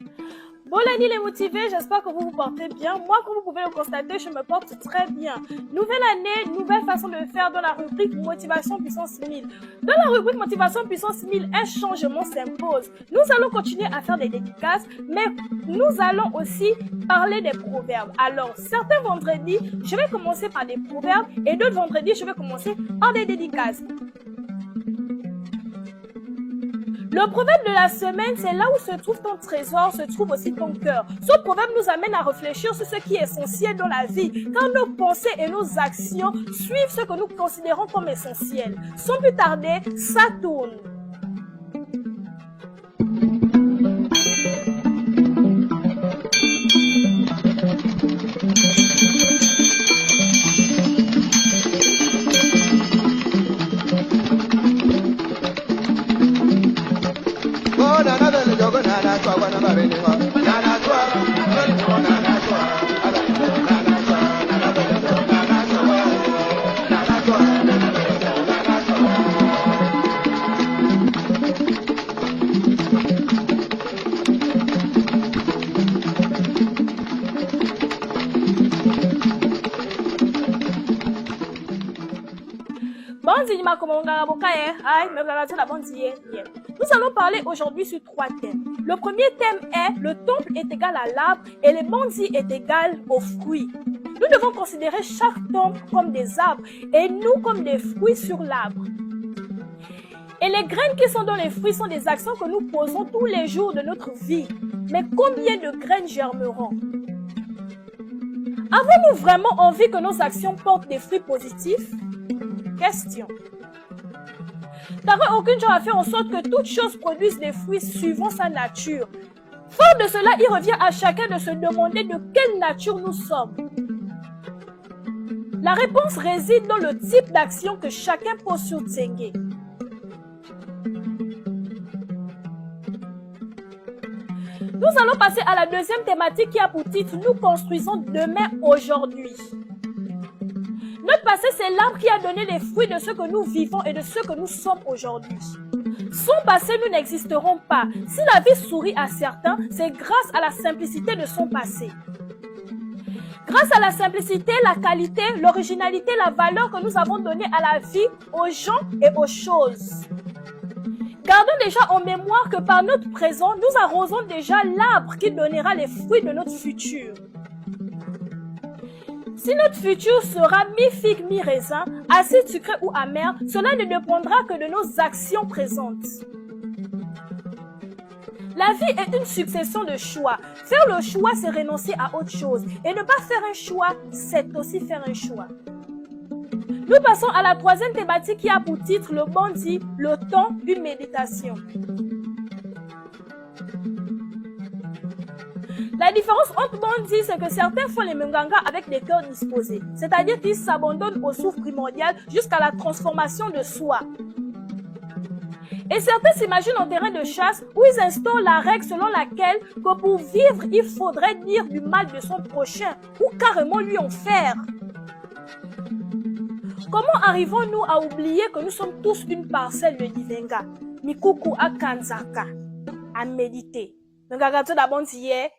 Bon lundi les motivés, j'espère que vous vous portez bien. Moi, comme vous pouvez le constater, je me porte très bien. Nouvelle année, nouvelle façon de faire dans la rubrique Motivation Puissance 1000. Dans la rubrique Motivation Puissance 1000, un changement s'impose. Nous allons continuer à faire des dédicaces, mais nous allons aussi parler des proverbes. Alors, certains vendredis, je vais commencer par des proverbes et d'autres vendredis, je vais commencer par des dédicaces. Le proverbe de la semaine, c'est là où se trouve ton trésor, se trouve aussi ton cœur. Ce proverbe nous amène à réfléchir sur ce qui est essentiel dans la vie, car nos pensées et nos actions suivent ce que nous considérons comme essentiel. Sans plus tarder, ça tourne. Nous allons parler aujourd'hui sur 3 thèmes. Le premier thème est le temple est égal à l'arbre et les bandits est égal aux fruits. Nous devons considérer chaque temple comme des arbres et nous comme des fruits sur l'arbre. Et les graines qui sont dans les fruits sont des actions que nous posons tous les jours de notre vie. Mais combien de graines germeront? Avons-nous vraiment envie que nos actions portent des fruits positifs? Question. T'aurais aucune chose à faire en sorte que toute chose produise des fruits suivant sa nature. Fort de cela, il revient à chacun de se demander de quelle nature nous sommes. La réponse réside dans le type d'action que chacun pose sur Tsenge. Nous allons passer à la deuxième thématique qui a pour titre « Nous construisons demain aujourd'hui ». Notre passé, c'est l'arbre qui a donné les fruits de ce que nous vivons et de ce que nous sommes aujourd'hui. Sans passé, nous n'existerons pas. Si la vie sourit à certains, c'est grâce à la simplicité de son passé. Grâce à la simplicité, la qualité, l'originalité, la valeur que nous avons donnée à la vie, aux gens et aux choses. Gardons déjà en mémoire que par notre présent, nous arrosons déjà l'arbre qui donnera les fruits de notre futur. Si notre futur sera mi-figue, mi-raisin, acide, sucré ou amer, cela ne dépendra que de nos actions présentes. La vie est une succession de choix. Faire le choix, c'est renoncer à autre chose. Et ne pas faire un choix, c'est aussi faire un choix. Nous passons à la troisième thématique qui a pour titre le bandit, le temps d'une méditation. La différence entre bandits, c'est que certains font les munganga avec des cœurs disposés, c'est-à-dire qu'ils s'abandonnent au souffle primordial jusqu'à la transformation de soi. Et certains s'imaginent en terrain de chasse où ils instaurent la règle selon laquelle que pour vivre, il faudrait dire du mal de son prochain ou carrément lui en faire. Comment arrivons-nous à oublier que nous sommes tous une parcelle de Divenga, Mikuku à Kanzaka, à méditer? Donc, regarde d'abord hier.